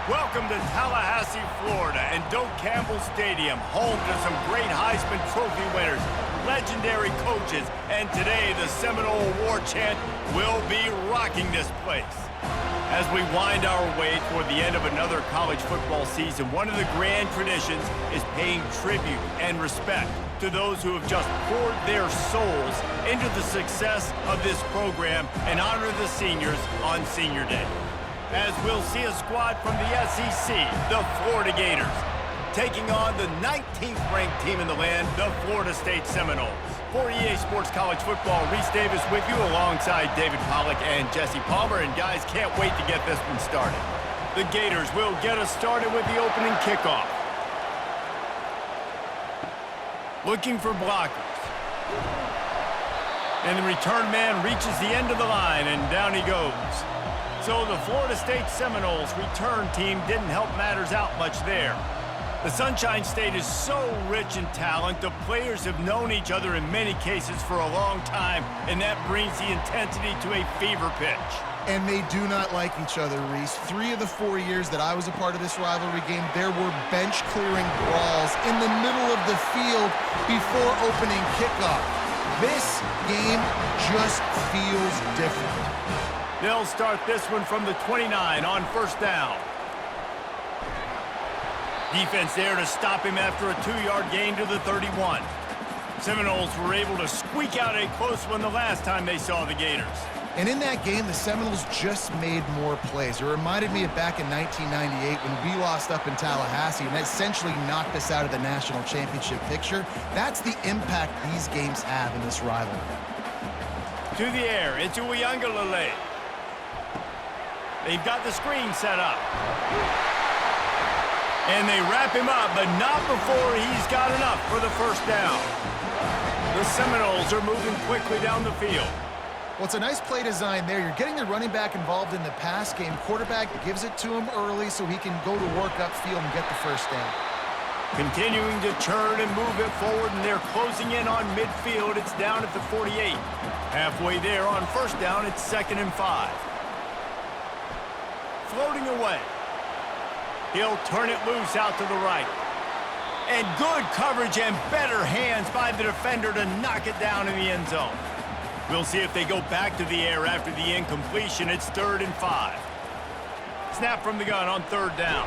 Welcome to Tallahassee, Florida, and Doak Campbell Stadium, home to some great Heisman Trophy winners, legendary coaches, and today the Seminole War Chant will be rocking this place. As we wind our way toward the end of another college football season, one of the grand traditions is paying tribute and respect to those who have just poured their souls into the success of this program and honor the seniors on Senior Day. As we'll see a squad from the SEC, the Florida Gators, taking on the 19th ranked team in the land, the Florida State Seminoles. For EA Sports College Football, Reese Davis with you alongside David Pollack and Jesse Palmer, and guys, can't wait to get this one started. The Gators will get us started with the opening kickoff. Looking for blockers. And the return man reaches the end of the line, and down he goes. So the Florida State Seminoles return team didn't help matters out much there. The Sunshine State is so rich in talent. The players have known each other in many cases for a long time, and that brings the intensity to a fever pitch. And they do not like each other, Reese. 3 of the 4 years that I was a part of this rivalry game, there were bench-clearing brawls in the middle of the field before opening kickoff. This game just feels different. They'll start this one from the 29 on first down. Defense there to stop him after a 2-yard gain to the 31. Seminoles were able to squeak out a close one the last time they saw the Gators. And in that game, the Seminoles just made more plays. It reminded me of back in 1998 when we lost up in Tallahassee and essentially knocked us out of the national championship picture. That's the impact these games have in this rivalry. To the air, into Uyangalele. They've got the screen set up. And they wrap him up, but not before he's got enough for the first down. The Seminoles are moving quickly down the field. Well, it's a nice play design there. You're getting the running back involved in the pass game. Quarterback gives it to him early so he can go to work upfield and get the first down. Continuing to turn and move it forward, and they're closing in on midfield. It's down at the 48. Halfway there on first down, it's 2nd and 5. Floating away. He'll turn it loose out to the right. And good coverage and better hands by the defender to knock it down in the end zone. We'll see if they go back to the air after the incompletion. It's 3rd and 5. Snap from the gun on 3rd down.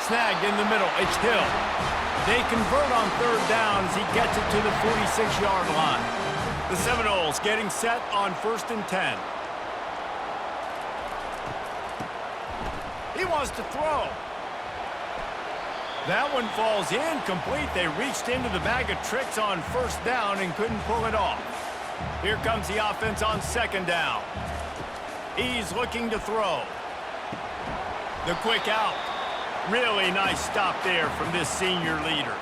Snagged in the middle. It's Hill. They convert on 3rd down as he gets it to the 46-yard line. The Seminoles getting set on 1st and 10. He wants to throw. That one falls incomplete. They reached into the bag of tricks on first down and couldn't pull it off. Here comes the offense on 2nd down. He's looking to throw. The quick out. Really nice stop there from this senior leader.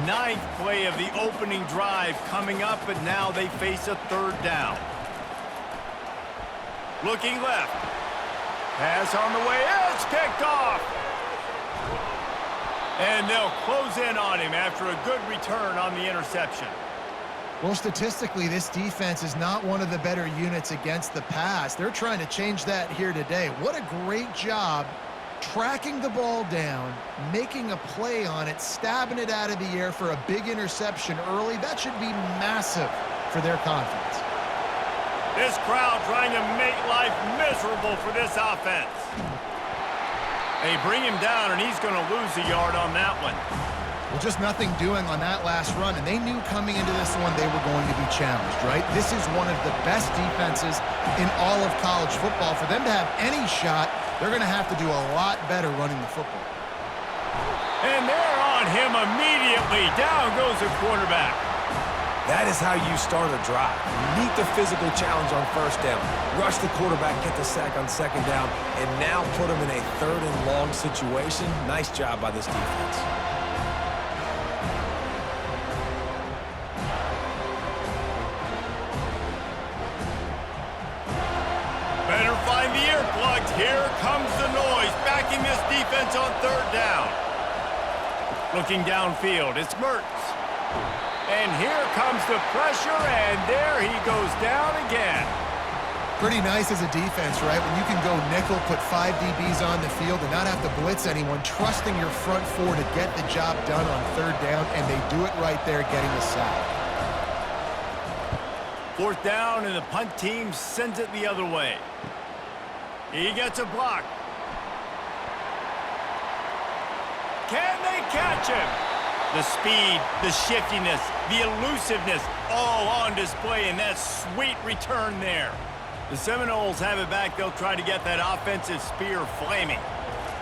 9th play of the opening drive coming up, but now they face a 3rd down. Looking left. Pass on the way. It's picked off. And they'll close in on him after a good return on the interception. Well, statistically, this defense is not one of the better units against the pass. They're trying to change that here today. What a great job tracking the ball down, making a play on it, stabbing it out of the air for a big interception early. That should be massive for their confidence. This crowd trying to make life miserable for this offense. They bring him down, and he's going to lose a yard on that one. Well, just nothing doing on that last run, and they knew coming into this one they were going to be challenged, right? This is one of the best defenses in all of college football. For them to have any shot, they're going to have to do a lot better running the football. And they're on him immediately. Down goes the quarterback. That is how you start a drive. Meet the physical challenge on first down. Rush the quarterback, get the sack on 2nd down, and now put him in a 3rd and long situation. Nice job by this defense. Better find the earplugs. Here comes the noise, backing this defense on 3rd down. Looking downfield, it's Mertz. And here comes the pressure, and there he goes down again. Pretty nice as a defense, right? When you can go nickel, put 5 DBs on the field and not have to blitz anyone, trusting your front four to get the job done on third down, and they do it right there, getting the sack. Fourth down, and the punt team sends it the other way. He gets a block. Can they catch him? The speed, the shiftiness, the elusiveness, all on display in that sweet return there. The Seminoles have it back. They'll try to get that offensive spear flaming.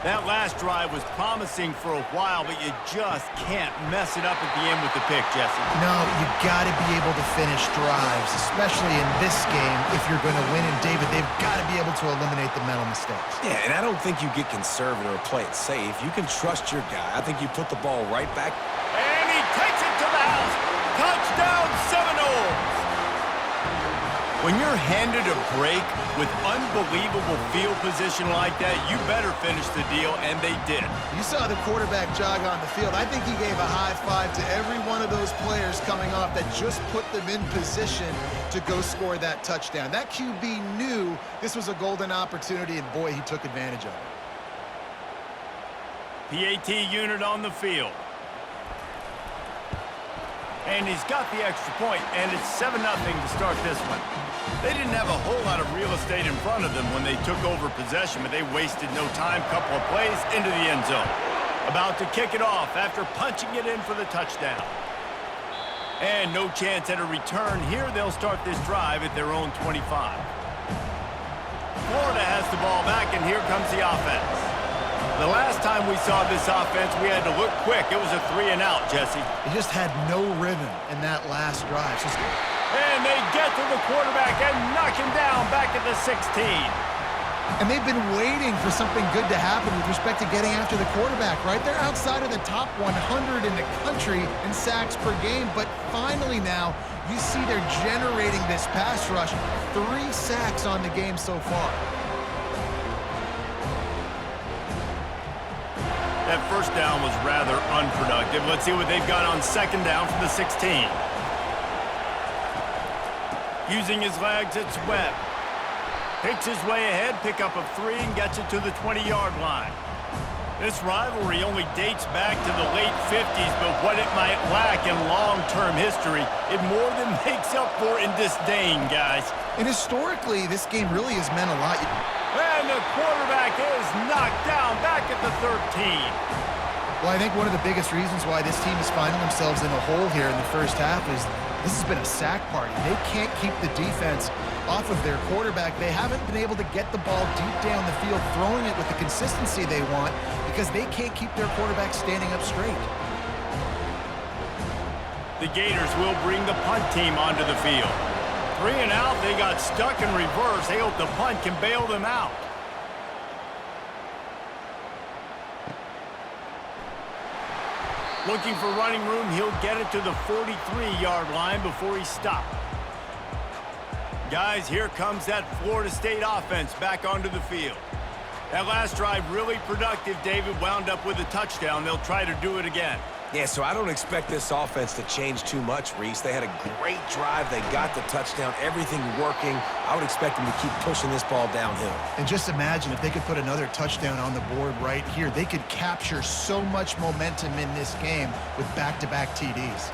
That last drive was promising for a while, but you just can't mess it up at the end with the pick, Jesse. No, you got to be able to finish drives, especially in this game. If you're going to win, and David, they've got to be able to eliminate the mental mistakes. Yeah, and I don't think you get conservative or play it safe. You can trust your guy. I think you put the ball right back. And he takes it to the house. Touchdown, Seminoles! When you're handed a break with unbelievable field position like that, you better finish the deal, and they did. You saw the quarterback jog on the field. I think he gave a high five to every one of those players coming off that just put them in position to go score that touchdown. That QB knew this was a golden opportunity, and boy, he took advantage of it. PAT unit on the field. And he's got the extra point, and it's 7-0 to start this one. They didn't have a whole lot of real estate in front of them when they took over possession, but they wasted no time. Couple of plays into the end zone. About to kick it off after punching it in for the touchdown. And no chance at a return here. They'll start this drive at their own 25. Florida has the ball back, and here comes the offense. The last time we saw this offense, we had to look quick. It was a 3-and-out, Jesse. They just had no rhythm in that last drive. And they get to the quarterback and knock him down back at the 16. And they've been waiting for something good to happen with respect to getting after the quarterback, right? They're outside of the top 100 in the country in sacks per game, but finally now you see they're generating this pass rush. 3 sacks on the game so far. That first down was rather unproductive. Let's see what they've got on second down from the 16. Using his legs, it's Webb. Picks his way ahead, pick up a 3, and gets it to the 20-yard line. This rivalry only dates back to the late 50s, but what it might lack in long-term history, it more than makes up for in disdain, guys. And historically, this game really has meant a lot. And the quarterback is knocked down back at the 13. Well, I think one of the biggest reasons why this team is finding themselves in a hole here in the first half is this has been a sack party. They can't keep the defense off of their quarterback. They haven't been able to get the ball deep down the field, throwing it with the consistency they want because they can't keep their quarterback standing up straight. The Gators will bring the punt team onto the field. 3-and-out, they got stuck in reverse. They hope the punt can bail them out. Looking for running room, he'll get it to the 43-yard line before he stopped. Guys, here comes that Florida State offense back onto the field. That last drive really productive. David wound up with a touchdown. They'll try to do it again. Yeah, so I don't expect this offense to change too much, Reese. They had a great drive. They got the touchdown, everything working. I would expect them to keep pushing this ball downhill. And just imagine if they could put another touchdown on the board right here. They could capture so much momentum in this game with back-to-back TDs.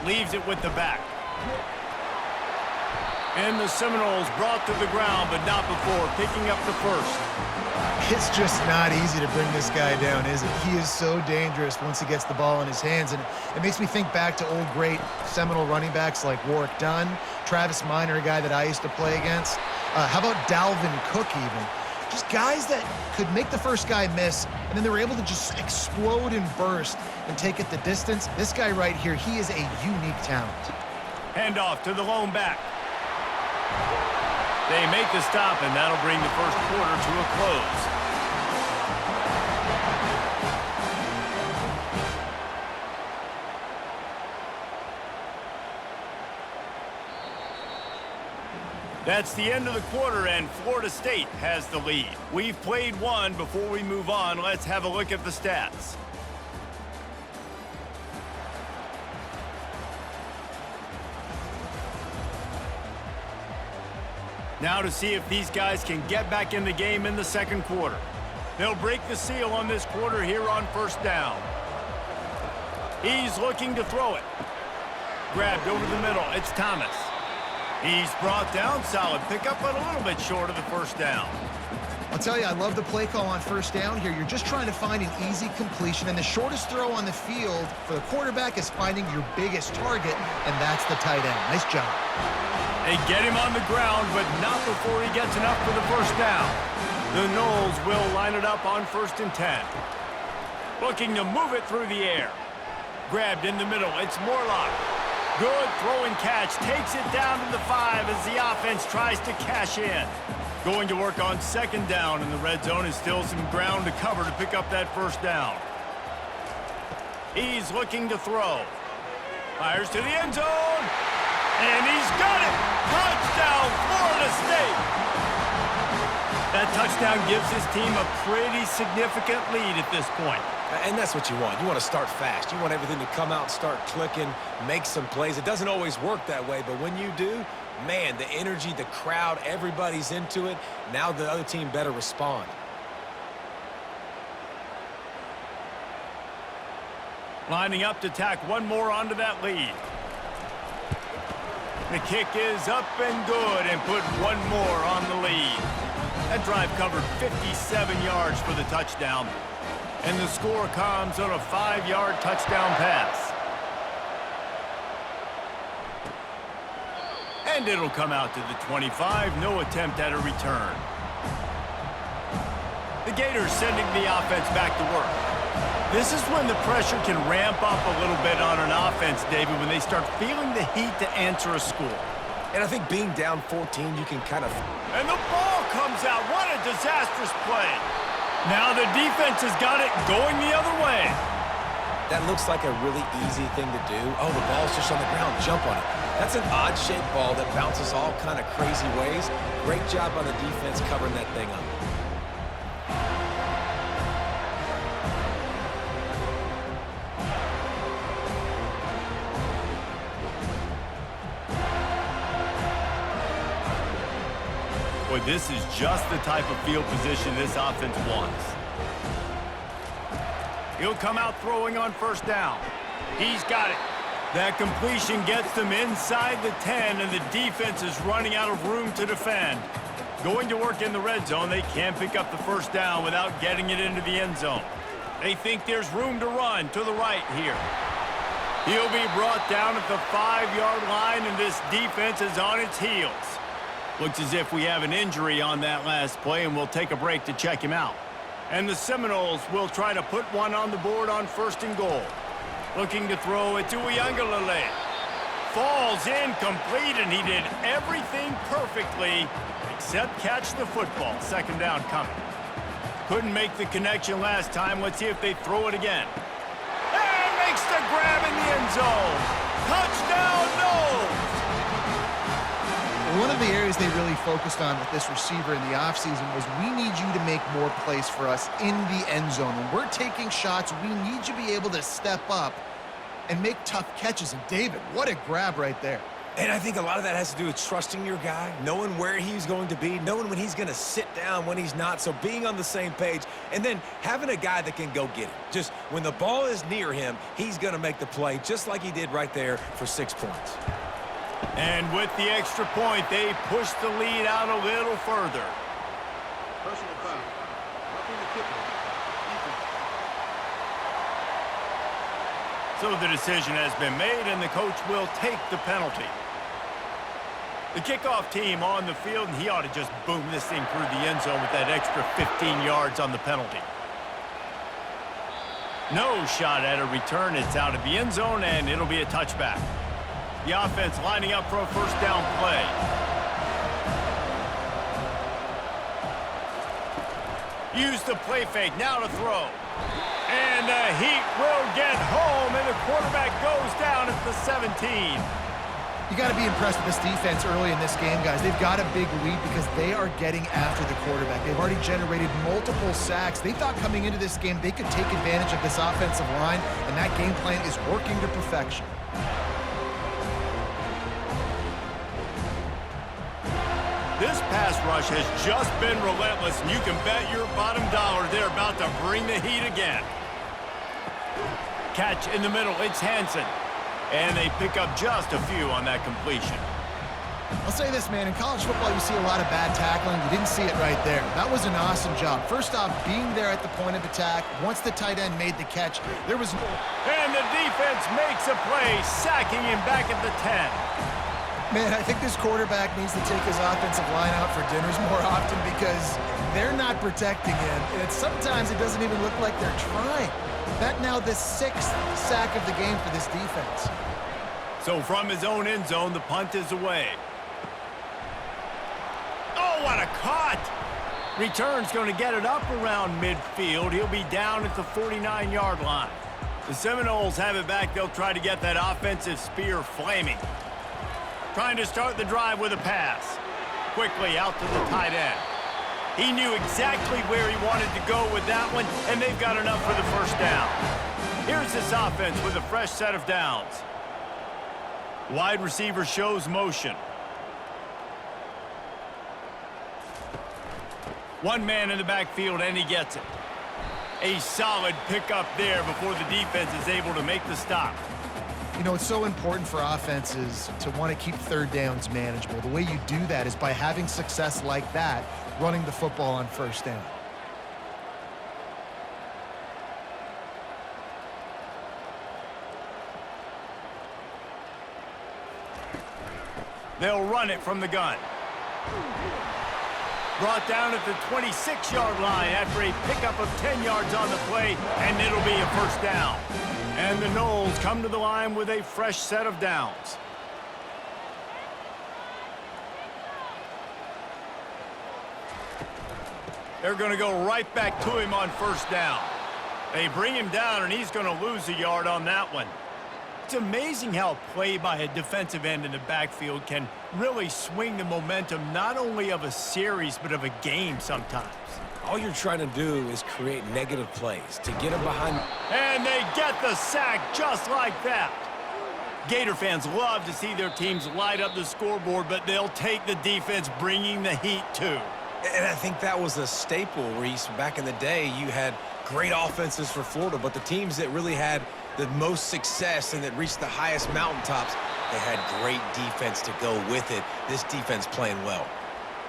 Leaves it with the back. And the Seminoles brought to the ground, but not before picking up the first. It's just not easy to bring this guy down, is it? He is so dangerous once he gets the ball in his hands, and it makes me think back to old great Seminole running backs like Warwick Dunn, Travis Minor, a guy that I used to play against. How about Dalvin Cook even? Just guys that could make the first guy miss, and then they were able to just explode and burst and take it the distance. This guy right here, he is a unique talent. Handoff to the lone back. They make the stop, and that'll bring the first quarter to a close. That's the end of the quarter, and Florida State has the lead. We've played one. Before we move on, let's have a look at the stats. Now to see if these guys can get back in the game in the second quarter. They'll break the seal on this quarter here on first down. He's looking to throw it. Grabbed over the middle. It's Thomas. He's brought down. Solid pickup, but a little bit short of the first down. I'll tell you, I love the play call on first down here. You're just trying to find an easy completion, and the shortest throw on the field for the quarterback is finding your biggest target, and that's the tight end. Nice job. They get him on the ground, but not before he gets enough for the first down. The Noles will line it up on 1st and 10. Looking to move it through the air. Grabbed in the middle. It's Morlock. Good throw and catch. Takes it down to the 5 as the offense tries to cash in. Going to work on 2nd down in the red zone is still some ground to cover to pick up that first down. He's looking to throw. Fires to the end zone. And he's got it! Touchdown, Florida State! That touchdown gives his team a pretty significant lead at this point. And that's what you want. You want to start fast. You want everything to come out and start clicking, make some plays. It doesn't always work that way, but when you do, man, the energy, the crowd, everybody's into it. Now the other team better respond. Lining up to tack one more onto that lead. The kick is up and good and put one more on the lead. That drive covered 57 yards for the touchdown. And the score comes on a 5-yard touchdown pass. And it'll come out to the 25. No attempt at a return. The Gators sending the offense back to work. This is when the pressure can ramp up a little bit on an offense, David, when they start feeling the heat to answer a score. And I think being down 14, you can kind of... And the ball comes out. What a disastrous play. Now the defense has got it going the other way. That looks like a really easy thing to do. Oh, the ball's just on the ground. Jump on it. That's an odd-shaped ball that bounces all kind of crazy ways. Great job by the defense covering that thing up. Boy, this is just the type of field position this offense wants. He'll come out throwing on first down. He's got it. That completion gets them inside the 10, and the defense is running out of room to defend. Going to work in the red zone, they can't pick up the first down without getting it into the end zone. They think there's room to run to the right here. He'll be brought down at the 5-yard line, and this defense is on its heels. Looks as if we have an injury on that last play, and we'll take a break to check him out. And the Seminoles will try to put one on the board on 1st and goal. Looking to throw it to Uyangalele. Falls incomplete, and he did everything perfectly except catch the football. 2nd down coming. Couldn't make the connection last time. Let's see if they throw it again. And makes the grab in the end zone. Touchdown, Noles! One of the areas they really focused on with this receiver in the offseason was we need you to make more plays for us in the end zone. When we're taking shots, we need you to be able to step up and make tough catches. And David, what a grab right there. And I think a lot of that has to do with trusting your guy, knowing where he's going to be, knowing when he's going to sit down, when he's not, so being on the same page, and then having a guy that can go get it. Just when the ball is near him, he's going to make the play just like he did right there for 6 points. And with the extra point, they push the lead out a little further. Personal foul. Roughing the kicker. So the decision has been made, and the coach will take the penalty. The kickoff team on the field, and he ought to just boom this thing through the end zone with that extra 15 yards on the penalty. No shot at a return. It's out of the end zone, and it'll be a touchback. The offense lining up for a first down play. Use the play fake, now to throw. And the Heat will get home, and the quarterback goes down at the 17. You got to be impressed with this defense early in this game, guys. They've got a big lead because they are getting after the quarterback. They've already generated multiple sacks. They thought coming into this game they could take advantage of this offensive line, and that game plan is working to perfection. This pass rush has just been relentless, and you can bet your bottom dollar they're about to bring the heat again. Catch in the middle, it's Hansen. And they pick up just a few on that completion. I'll say this, man. In college football, you see a lot of bad tackling. You didn't see it right there. That was an awesome job. First off, being there at the point of attack. Once the tight end made the catch, there was... And the defense makes a play, sacking him back at the 10. Man, I think this quarterback needs to take his offensive line out for dinners more often because they're not protecting him. And sometimes it doesn't even look like they're trying. That now the 6th sack of the game for this defense. So from his own end zone, the punt is away. Oh, what a cut! Return's going to get it up around midfield. He'll be down at the 49-yard line. The Seminoles have it back. They'll try to get that offensive spear flaming. Trying to start the drive with a pass. Quickly out to the tight end. He knew exactly where he wanted to go with that one, and they've got enough for the first down. Here's this offense with a fresh set of downs. Wide receiver shows motion. One man in the backfield, and he gets it. A solid pickup there before the defense is able to make the stop. You know, it's so important for offenses to want to keep third downs manageable. The way you do that is by having success like that, running the football on first down. They'll run it from the gun. Brought down at the 26-yard line after a pickup of 10 yards on the play, and it'll be a first down. And the Noles come to the line with a fresh set of downs. They're going to go right back to him on first down. They bring him down, and he's going to lose a yard on that one. It's amazing how play by a defensive end in the backfield can really swing the momentum not only of a series but of a game sometimes. All you're trying to do is create negative plays to get them behind. And they get the sack just like that. Gator fans love to see their teams light up the scoreboard, but they'll take the defense bringing the heat too. And I think that was a staple, Reese. Back in the day, you had great offenses for Florida, but the teams that really had the most success and that reached the highest mountaintops, they had great defense to go with it. This defense playing well.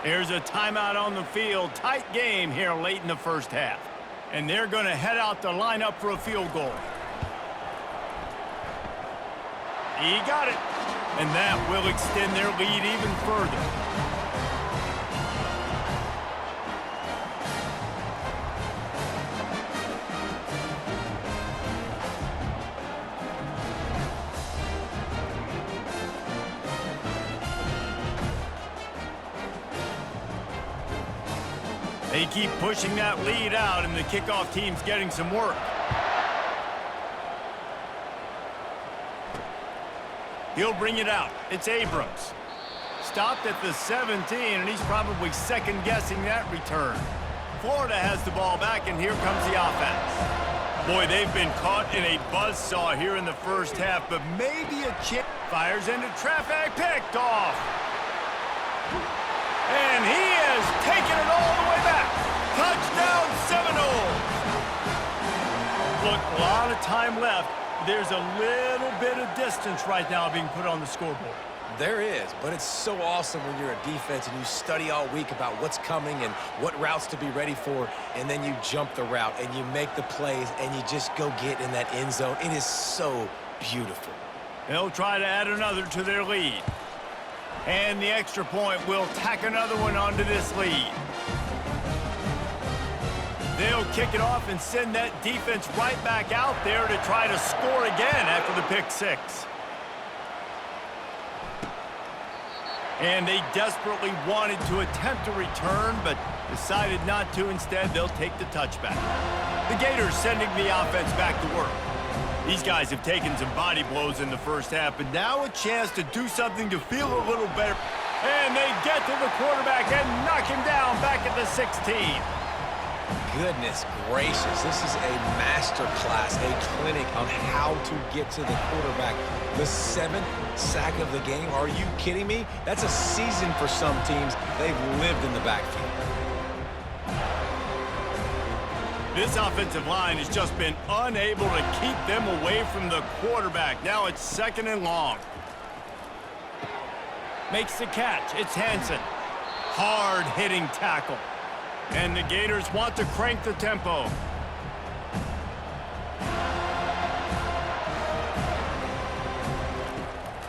There's a timeout on the field. Tight game here late in the first half. And they're going to head out to line up for a field goal. He got it. And that will extend their lead even further. They keep pushing that lead out, and the kickoff team's getting some work. He'll bring it out. It's Abrams. Stopped at the 17, and he's probably second-guessing that return. Florida has the ball back, and here comes the offense. Boy, they've been caught in a buzzsaw here in the first half, but maybe a chip. Fires into traffic, picked off. And he is taking it all the way back. Touchdown, Seminoles. Look, a lot of time left. There's a little bit of distance right now being put on the scoreboard. There is, but it's so awesome when you're a defense and you study all week about what's coming and what routes to be ready for, and then you jump the route and you make the plays and you just go get in that end zone. It is so beautiful. They'll try to add another to their lead. And the extra point will tack another one onto this lead. They'll kick it off and send that defense right back out there to try to score again after the pick six. And they desperately wanted to attempt a return, but decided not to. Instead, they'll take the touchback. The Gators sending the offense back to work. These guys have taken some body blows in the first half, but now a chance to do something to feel a little better. And they get to the quarterback and knock him down back at the 16. Goodness gracious, this is a master class, a clinic on how to get to the quarterback. The 7th sack of the game, are you kidding me? That's a season for some teams. They've lived in the backfield. This offensive line has just been unable to keep them away from the quarterback. Now it's 2nd and long. Makes the catch. It's Hansen. Hard-hitting tackle. And the Gators want to crank the tempo.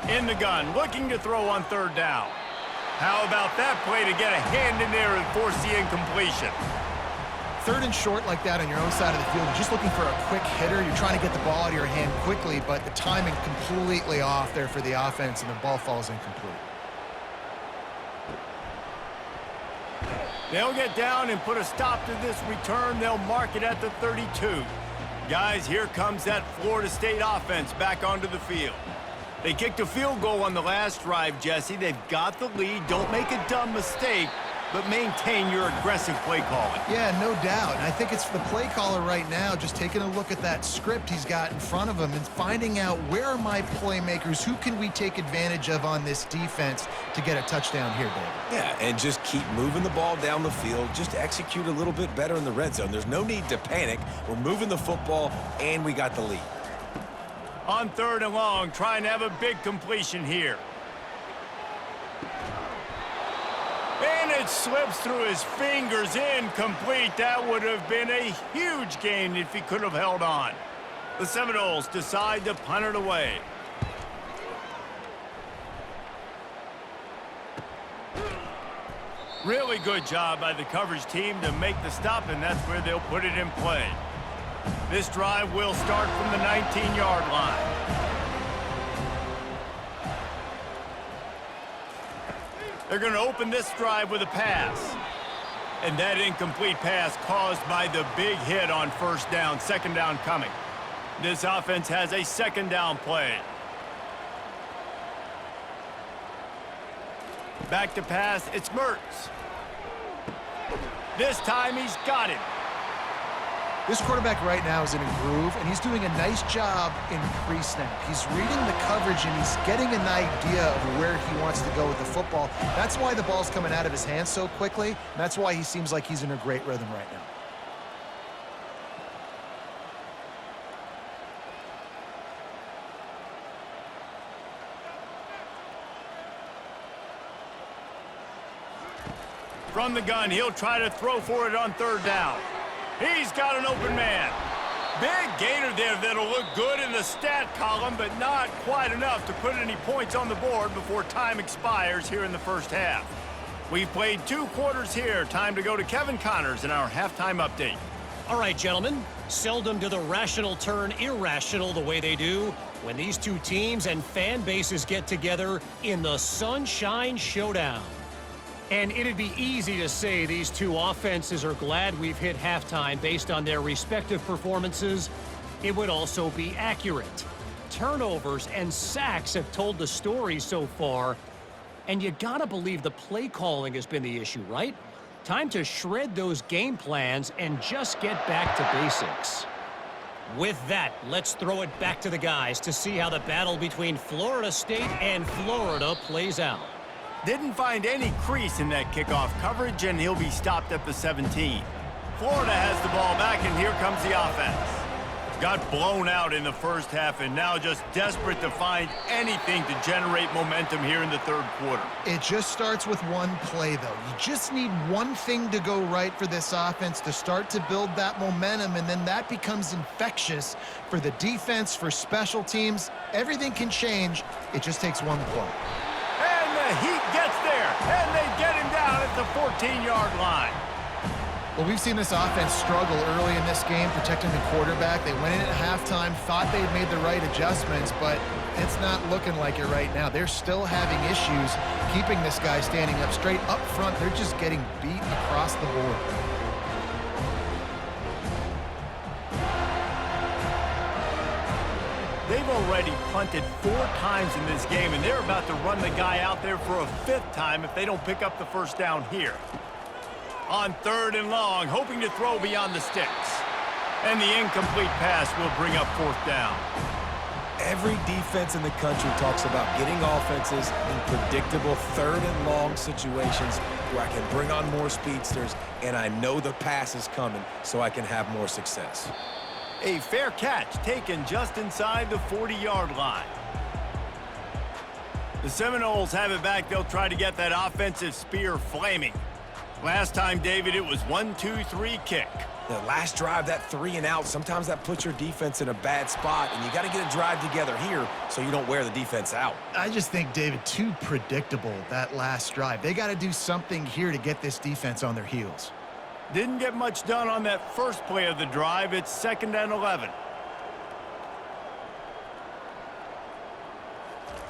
In the gun, looking to throw on 3rd down. How about that play to get a hand in there and force the incompletion? 3rd and short like that on your own side of the field. You're just looking for a quick hitter. You're trying to get the ball out of your hand quickly, but the timing completely off there for the offense, and the ball falls incomplete. They'll get down and put a stop to this return. They'll mark it at the 32. Guys, here comes that Florida State offense back onto the field. They kicked a field goal on the last drive, Jesse. They've got the lead. Don't make a dumb mistake, but maintain your aggressive play calling. Yeah, no doubt. And I think it's the play caller right now just taking a look at that script he's got in front of him and finding out where are my playmakers, who can we take advantage of on this defense to get a touchdown here, David. Yeah, and just keep moving the ball down the field. Just execute a little bit better in the red zone. There's no need to panic. We're moving the football, and we got the lead. On 3rd and long, trying to have a big completion here. And it slips through his fingers, incomplete. That would have been a huge gain if he could have held on. The Seminoles decide to punt it away. Really good job by the coverage team to make the stop, and that's where they'll put it in play. This drive will start from the 19-yard line. They're going to open this drive with a pass. And that incomplete pass caused by the big hit on 1st down, 2nd down coming. This offense has a 2nd down play. Back to pass, it's Mertz. This time he's got it. This quarterback right now is in a groove, and he's doing a nice job in pre-snap. He's reading the coverage, and he's getting an idea of where he wants to go with the football. That's why the ball's coming out of his hands so quickly, and that's why he seems like he's in a great rhythm right now. From the gun, he'll try to throw for it on 3rd down. He's got an open man. Big gainer there that'll look good in the stat column, but not quite enough to put any points on the board before time expires here in the 1st half. We've played 2 quarters here. Time to go to Kevin Connors in our halftime update. All right, gentlemen. Seldom do the rational turn irrational the way they do when these 2 teams and fan bases get together in the Sunshine Showdown. And it'd be easy to say these 2 offenses are glad we've hit halftime based on their respective performances. It would also be accurate. Turnovers and sacks have told the story so far. And you gotta believe the play calling has been the issue, right? Time to shred those game plans and just get back to basics. With that, let's throw it back to the guys to see how the battle between Florida State and Florida plays out. Didn't find any crease in that kickoff coverage, and he'll be stopped at the 17. Florida has the ball back, and here comes the offense. Got blown out in the 1st half, and now just desperate to find anything to generate momentum here in the 3rd quarter. It just starts with one play, though. You just need one thing to go right for this offense to start to build that momentum, and then that becomes infectious for the defense, for special teams. Everything can change. It just takes one play. And the Heat gets there, and they get him down at the 14-yard line. Well, we've seen this offense struggle early in this game, protecting the quarterback. They went in at halftime, thought they'd made the right adjustments, but it's not looking like it right now. They're still having issues keeping this guy standing up straight up front. They're just getting beat across the board. They've already punted 4 times in this game, and they're about to run the guy out there for a 5th time if they don't pick up the 1st down here. On 3rd and long, hoping to throw beyond the sticks. And the incomplete pass will bring up 4th down. Every defense in the country talks about getting offenses in predictable 3rd and long situations where I can bring on more speedsters and I know the pass is coming so I can have more success. A fair catch taken just inside the 40-yard line. The Seminoles have it back. They'll try to get that offensive spear flaming. Last time, David, it was 1-2-3 kick. The last drive, that 3 and out, sometimes that puts your defense in a bad spot, and you got to get a drive together here so you don't wear the defense out. I just think, David, too predictable, that last drive. They got to do something here to get this defense on their heels. Didn't get much done on that first play of the drive. It's 2nd and 11.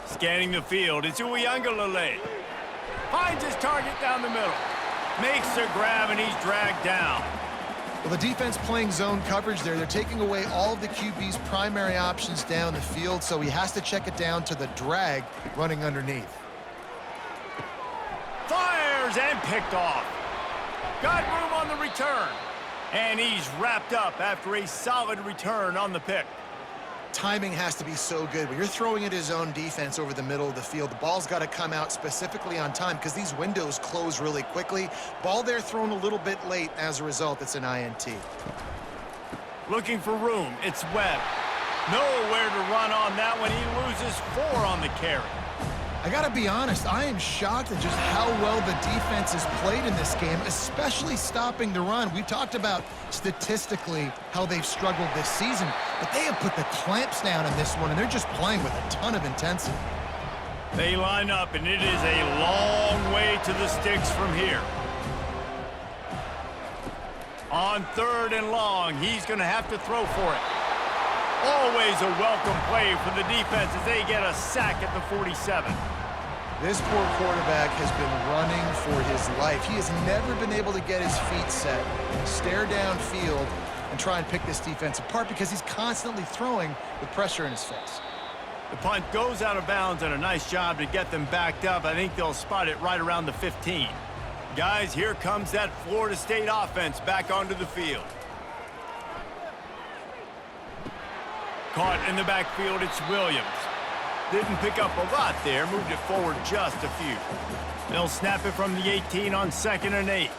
Scanning the field, it's Uiagalelei. Finds his target down the middle. Makes the grab, and he's dragged down. Well, the defense playing zone coverage there. They're taking away all of the QB's primary options down the field, so he has to check it down to the drag running underneath. Fires and picked off. Got room on the return. And he's wrapped up after a solid return on the pick. Timing has to be so good. When you're throwing at his own defense over the middle of the field, the ball's got to come out specifically on time because these windows close really quickly. Ball there thrown a little bit late. As a result, it's an INT. Looking for room. It's Webb. Nowhere to run on that one. He loses 4 on the carry. I got to be honest, I am shocked at just how well the defense has played in this game, especially stopping the run. We've talked about statistically how they've struggled this season, but they have put the clamps down in this one, and they're just playing with a ton of intensity. They line up, and it is a long way to the sticks from here. On 3rd and long, he's going to have to throw for it. Always a welcome play for the defense as they get a sack at the 47. This poor quarterback has been running for his life. He has never been able to get his feet set, stare downfield, and try and pick this defense apart because he's constantly throwing with pressure in his face. The punt goes out of bounds, and a nice job to get them backed up. I think they'll spot it right around the 15. Guys, here comes that Florida State offense back onto the field. Caught in the backfield, it's Williams. Didn't pick up a lot there, moved it forward just a few. They'll snap it from the 18 on 2nd and 8.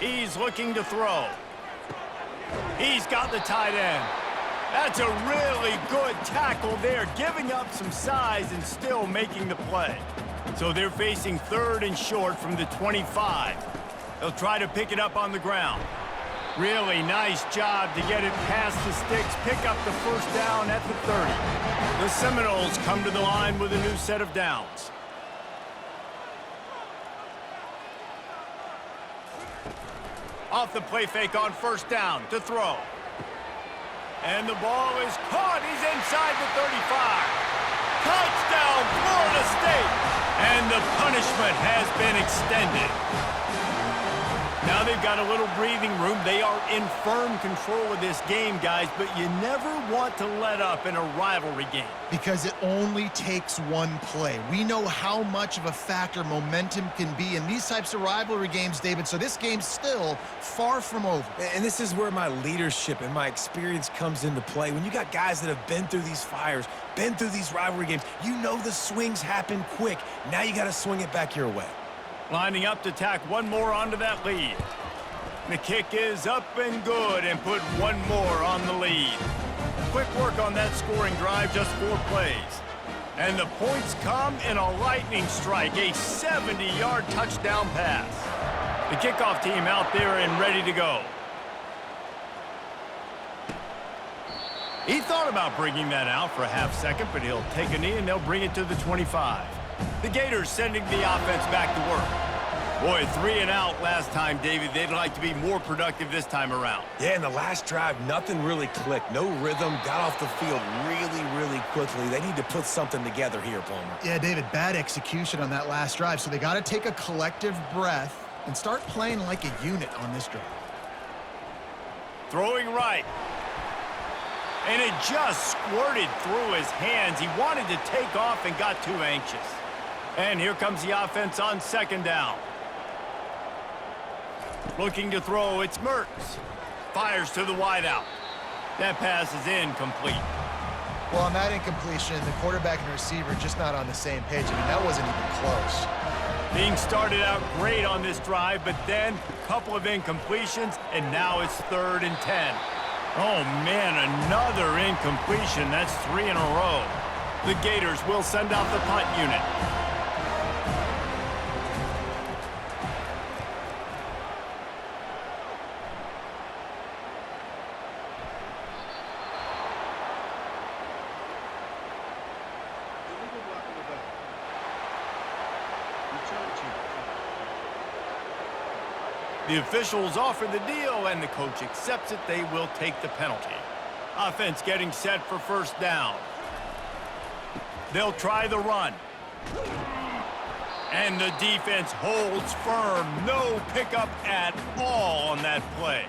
He's looking to throw. He's got the tight end. That's a really good tackle there, giving up some size and still making the play. So they're facing 3rd and short from the 25. They'll try to pick it up on the ground. Really nice job to get it past the sticks, pick up the 1st down at the 30. The Seminoles come to the line with a new set of downs. Off the play fake on 1st down to throw. And the ball is caught. He's inside the 35. Touchdown, Florida State. And the punishment has been extended. Now they've got a little breathing room. They are in firm control of this game, guys, but you never want to let up in a rivalry game. Because it only takes one play. We know how much of a factor momentum can be in these types of rivalry games, David, so this game's still far from over. And this is where my leadership and my experience comes into play. When you got guys that have been through these fires, been through these rivalry games, you know the swings happen quick. Now you got to swing it back your way. Lining up to tack one more onto that lead. The kick is up and good and put one more on the lead. Quick work on that scoring drive, just 4 plays. And the points come in a lightning strike, a 70-yard touchdown pass. The kickoff team out there and ready to go. He thought about bringing that out for a half second, but he'll take a knee and they'll bring it to the 25. The Gators sending the offense back to work. Boy, 3 and out last time, David. They'd like to be more productive this time around. Yeah, in the last drive, nothing really clicked. No rhythm, got off the field really quickly. They need to put something together here, Palmer. Yeah, David, bad execution on that last drive, so they got to take a collective breath and start playing like a unit on this drive. Throwing right. And it just squirted through his hands. He wanted to take off and got too anxious. And here comes the offense on 2nd down. Looking to throw, it's Mertz. Fires to the wideout. That pass is incomplete. Well, on that incompletion, the quarterback and receiver just not on the same page. I mean, that wasn't even close. Being started out great on this drive, but then a couple of incompletions, and now it's 3rd and 10. Oh, man, another incompletion. That's 3 in a row. The Gators will send out the punt unit. Illegal block in the back. Return team. The officials offer the deal, and the coach accepts it. They will take the penalty. Offense getting set for 1st down. They'll try the run. And the defense holds firm. No pickup at all on that play.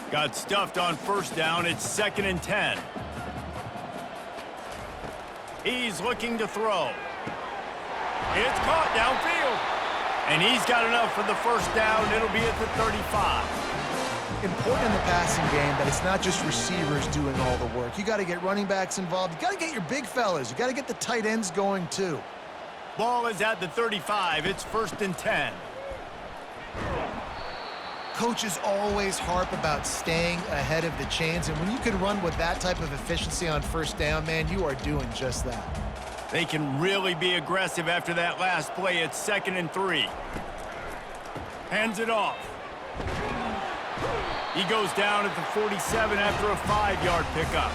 Got stuffed on 1st down. It's 2nd and 10. He's looking to throw. It's caught downfield. And he's got enough for the 1st down. It'll be at the 35. Important in the passing game that it's not just receivers doing all the work. You got to get running backs involved. You got to get your big fellas. You got to get the tight ends going too. Ball is at the 35. It's 1st and 10. Coaches always harp about staying ahead of the chains, and when you can run with that type of efficiency on 1st down, man, you are doing just that. They can really be aggressive after that last play. It's 2nd and 3. Hands it off. He goes down at the 47 after a 5-yard pickup.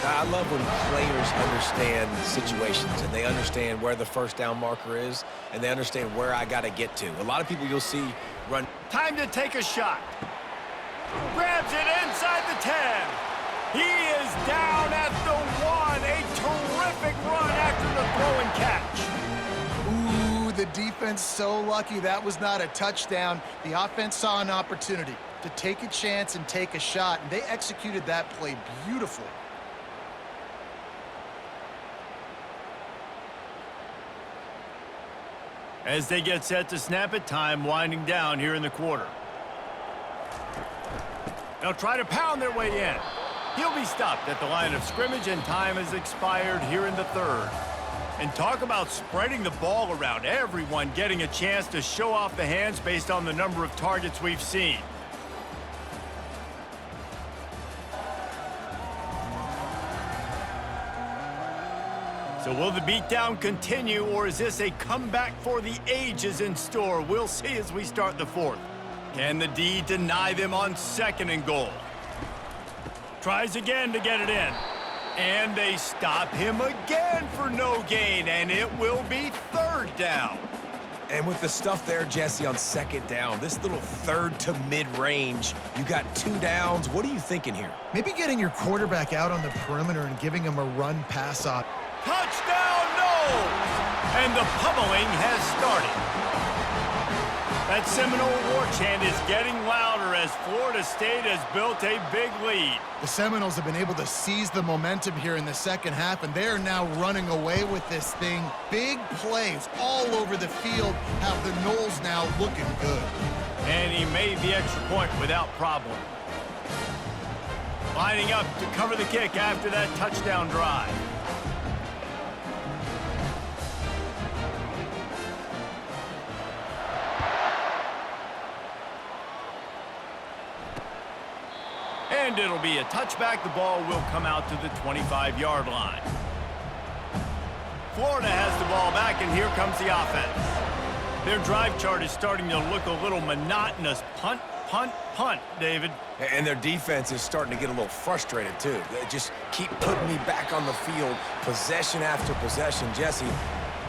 I love when players understand situations and they understand where the 1st down marker is and they understand where I got to get to. A lot of people you'll see run. Time to take a shot. Grabs it inside the 10. He is down at the 1. A terrific run after the throw and catch. Ooh, the defense so lucky that was not a touchdown. The offense saw an opportunity to take a chance and take a shot, and they executed that play beautifully. As they get set to snap it, time winding down here in the quarter. They'll try to pound their way in. He'll be stopped at the line of scrimmage, and time has expired here in the 3rd. And talk about spreading the ball around. Everyone getting a chance to show off the hands based on the number of targets we've seen. So will the beatdown continue, or is this a comeback for the ages in store? We'll see as we start the 4th. Can the D deny them on 2nd and goal? Tries again to get it in. And they stop him again for no gain, and it will be 3rd down. And with the stuff there, Jesse, on 2nd down, this little 3rd to mid-range, you got 2 downs. What are you thinking here? Maybe getting your quarterback out on the perimeter and giving him a run-pass op. Touchdown, no! And the pummeling has started. That Seminole war chant is getting louder as Florida State has built a big lead. The Seminoles have been able to seize the momentum here in the 2nd half, and they are now running away with this thing. Big plays all over the field have the Noles now looking good. And he made the extra point without problem. Lining up to cover the kick after that touchdown drive. And it'll be a touchback. The ball will come out to the 25-yard line. Florida has the ball back, and here comes the offense. Their drive chart is starting to look a little monotonous. Punt, punt, punt, David. And their defense is starting to get a little frustrated, too. They just keep putting me back on the field, possession after possession. Jesse,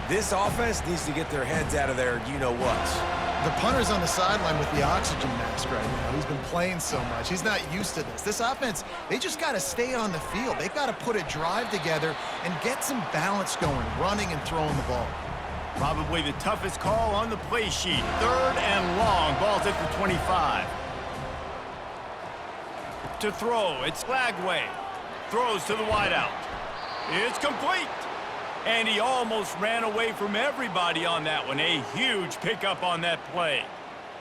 this offense needs to get their heads out of their you-know-whats. The punter's on the sideline with the oxygen mask right now. He's been playing so much. He's not used to this. This offense, they just got to stay on the field. They've got to put a drive together and get some balance going, running and throwing the ball. Probably the toughest call on the play sheet. 3rd and long. Ball's at the 25. To throw, it's Lagway. Throws to the wideout. It's complete. And he almost ran away from everybody on that one. A huge pickup on that play.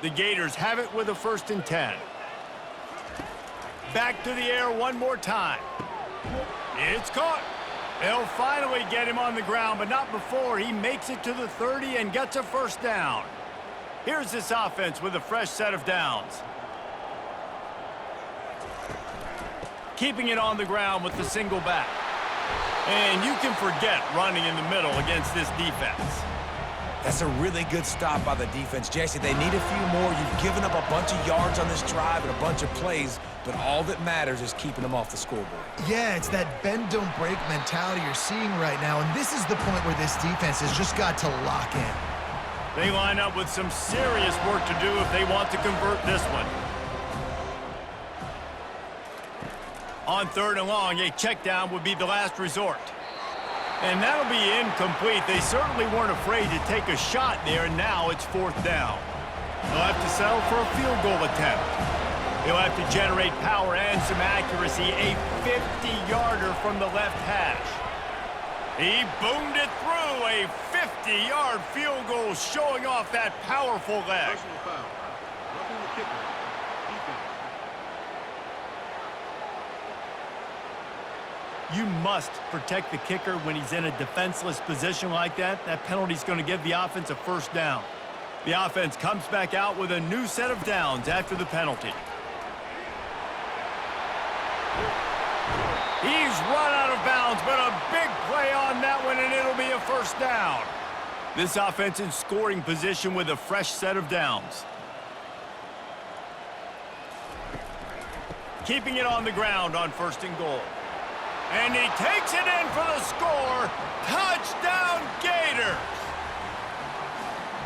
The Gators have it with a 1st and 10. Back to the air one more time. It's caught. They'll finally get him on the ground, but not before he makes it to the 30 and gets a 1st down. Here's this offense with a fresh set of downs. Keeping it on the ground with the single back. And you can forget running in the middle against this defense. That's a really good stop by the defense, Jesse. They need a few more. You've given up a bunch of yards on this drive and a bunch of plays, but all that matters is keeping them off the scoreboard. Yeah, it's that bend, don't break mentality you're seeing right now, and this is the point where this defense has just got to lock in. They line up with some serious work to do if they want to convert this one. On 3rd and long, a check down would be the last resort. And that'll be incomplete. They certainly weren't afraid to take a shot there, and now it's 4th down. They'll have to settle for a field goal attempt. He'll have to generate power and some accuracy. A 50-yarder from the left hash. He boomed it through. A 50-yard field goal showing off that powerful leg. Personal foul. Roughing the kicker. Defense. You must protect the kicker when he's in a defenseless position like that. That penalty's going to give the offense a 1st down. The offense comes back out with a new set of downs after the penalty. He's run out of bounds, but a big play on that one, and it'll be a 1st down. This offense in scoring position with a fresh set of downs. Keeping it on the ground on 1st and goal. And he takes it in for the score. Touchdown, Gators!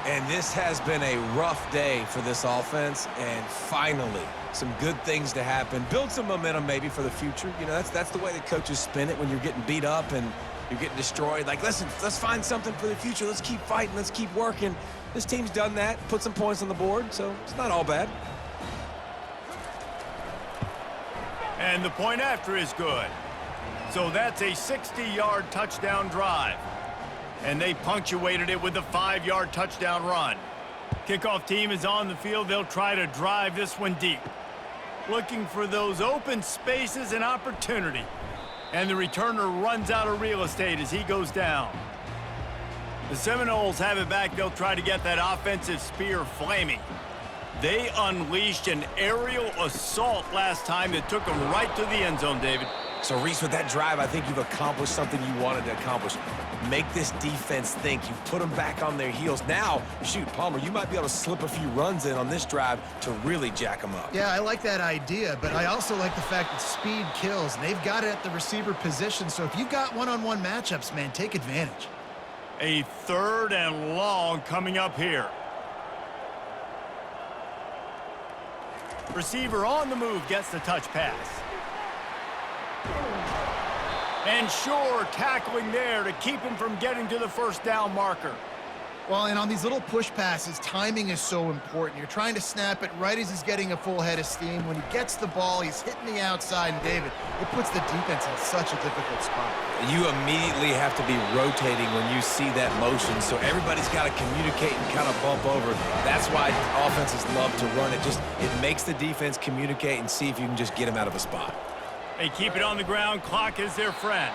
And this has been a rough day for this offense, and finally, some good things to happen. Build some momentum maybe for the future. You know, that's the way the coaches spin it when you're getting beat up and you're getting destroyed. Like, listen, let's find something for the future. Let's keep fighting. Let's keep working. This team's done that, put some points on the board, so it's not all bad. And the point after is good. So that's a 60-yard touchdown drive. And they punctuated it with a 5-yard touchdown run. Kickoff team is on the field. They'll try to drive this one deep. Looking for those open spaces and opportunity. And the returner runs out of real estate as he goes down. The Seminoles have it back. They'll try to get that offensive spear flaming. They unleashed an aerial assault last time that took them right to the end zone, David. So, Reese, with that drive, I think you've accomplished something you wanted to accomplish. Make this defense think. You've put them back on their heels. Now, shoot, Palmer, you might be able to slip a few runs in on this drive to really jack them up. Yeah, I like that idea, but I also like the fact that speed kills, and they've got it at the receiver position, so if you've got one-on-one matchups, man, take advantage. A 3rd and long coming up here. Receiver on the move gets the touch pass. And sure, tackling there to keep him from getting to the 1st down marker. Well, and on these little push passes, timing is so important. You're trying to snap it right as he's getting a full head of steam. When he gets the ball, he's hitting the outside, and David, it puts the defense in such a difficult spot. You immediately have to be rotating when you see that motion, so everybody's got to communicate and kind of bump over. That's why offenses love to run it. It makes the defense communicate and see if you can just get him out of a spot. They keep it on the ground. Clock is their friend.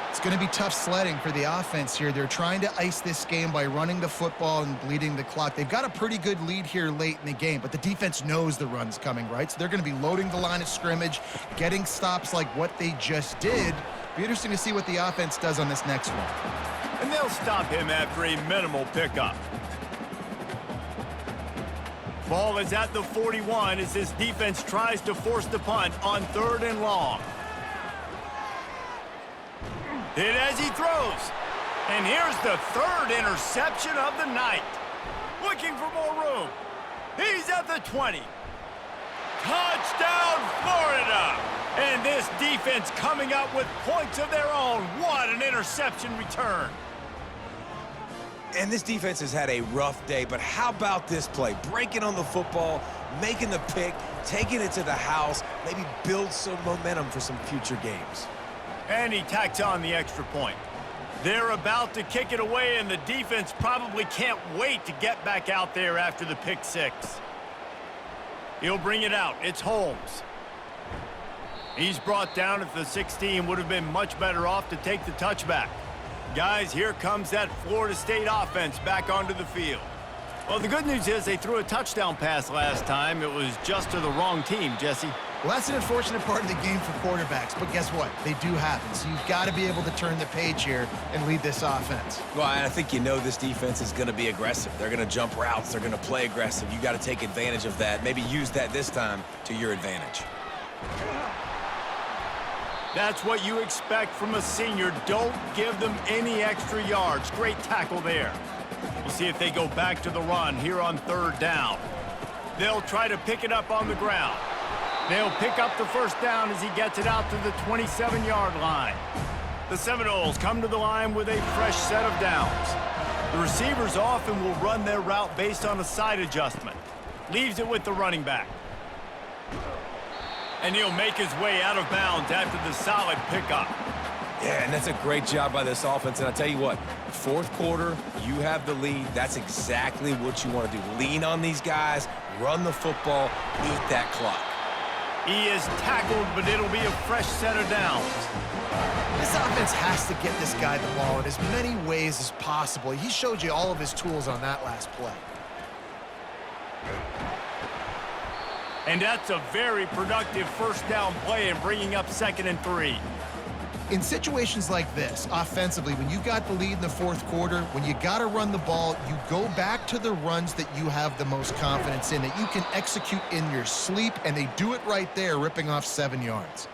It's going to be tough sledding for the offense here. They're trying to ice this game by running the football and bleeding the clock. They've got a pretty good lead here late in the game, but the defense knows the run's coming, right? So they're going to be loading the line of scrimmage, getting stops like what they just did. Be interesting to see what the offense does on this next one. And they'll stop him after a minimal pickup. Ball is at the 41 as this defense tries to force the punt on 3rd and long. Hit as he throws. And here's the 3rd interception of the night. Looking for more room. He's at the 20. Touchdown, Florida! And this defense coming up with points of their own. What an interception return. And this defense has had a rough day, but how about this play? Breaking on the football, making the pick, taking it to the house, maybe build some momentum for some future games. And he tacks on the extra point. They're about to kick it away, and the defense probably can't wait to get back out there after the pick six. He'll bring it out. It's Holmes. He's brought down at the 16. Would have been much better off to take the touchback. Guys, here comes that Florida State offense back onto the field. Well, the good news is they threw a touchdown pass last time. It was just to the wrong team, Jesse. Well, that's an unfortunate part of the game for quarterbacks, but guess what? They do happen, so you've got to be able to turn the page here and lead this offense. Well, and I think you know this defense is going to be aggressive. They're going to jump routes. They're going to play aggressive. You got to take advantage of that. Maybe use that this time to your advantage. That's what you expect from a senior. Don't give them any extra yards. Great tackle there. We'll see if they go back to the run here on third down. They'll try to pick it up on the ground. They'll pick up the first down as he gets it out to the 27-yard line. The Seminoles come to the line with a fresh set of downs. The receivers often will run their route based on a side adjustment. Leaves it with the running back. And he'll make his way out of bounds after the solid pickup. Yeah, and that's a great job by this offense. And I'll tell you what, fourth quarter, you have the lead. That's exactly what you want to do. Lean on these guys, run the football, eat that clock. He is tackled, but it'll be a fresh set of downs. This offense has to get this guy the ball in as many ways as possible. He showed you all of his tools on that last play. And that's a very productive first down play and bringing up 2nd and 3. In situations like this, offensively, when you got the lead in the fourth quarter, when you got to run the ball, you go back to the runs that you have the most confidence in, that you can execute in your sleep, and they do it right there, ripping off 7 yards.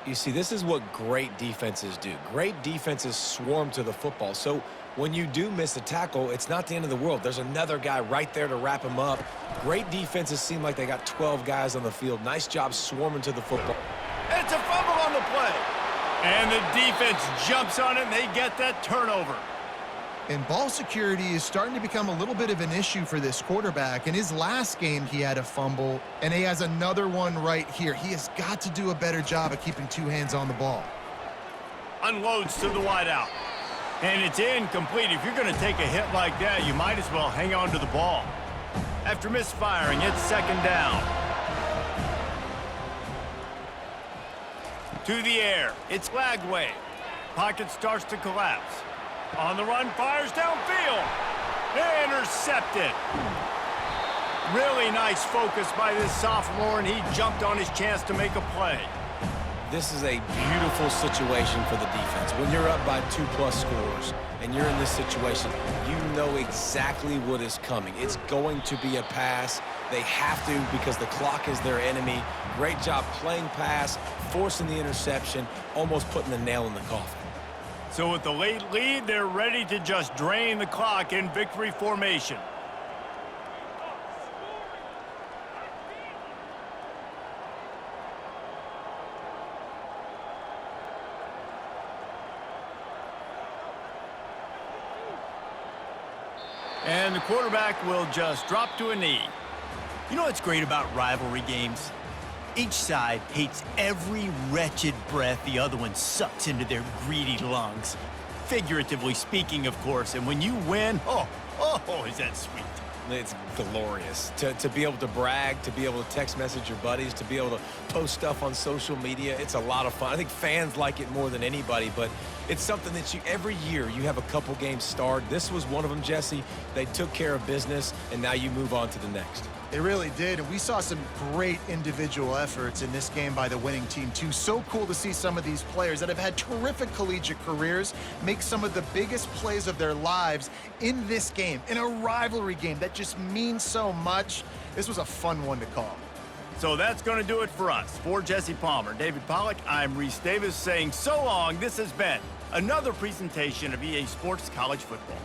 You see, this is what great defenses do. Great defenses swarm to the football. So when you do miss a tackle, it's not the end of the world. There's another guy right there to wrap him up. Great defenses seem like they got 12 guys on the field. Nice job swarming to the football. It's a fumble on the play. And the defense jumps on it, and they get that turnover. And ball security is starting to become a little bit of an issue for this quarterback. In his last game, he had a fumble, and he has another one right here. He has got to do a better job of keeping 2 hands on the ball. Unloads to the wideout. And it's incomplete. If you're going to take a hit like that, you might as well hang on to the ball. After misfiring, it's 2nd down. To the air. It's Lagway. Pocket starts to collapse. On the run, fires downfield. Intercepted. Really nice focus by this sophomore, and he jumped on his chance to make a play. This is a beautiful situation for the defense. When you're up by 2+ scores and you're in this situation, you know exactly what is coming. It's going to be a pass. They have to because the clock is their enemy. Great job playing pass, forcing the interception, almost putting the nail in the coffin. So with the late lead, they're ready to just drain the clock in victory formation. And the quarterback will just drop to a knee. You know what's great about rivalry games? Each side hates every wretched breath the other one sucks into their greedy lungs. Figuratively speaking, of course. And when you win, oh, is that sweet. It's glorious to be able to brag, to be able to text message your buddies, to be able to post stuff on social media. It's a lot of fun. I think fans like it more than anybody, but it's something that every year you have a couple games starred. This was one of them, Jesse. They took care of business, and now you move on to the next. They really did, and we saw some great individual efforts in this game by the winning team, too. So cool to see some of these players that have had terrific collegiate careers make some of the biggest plays of their lives in this game, in a rivalry game that just means so much. This was a fun one to call. So that's going to do it for us. For Jesse Palmer, David Pollack, I'm Reese Davis saying so long. This has been another presentation of EA Sports College Football.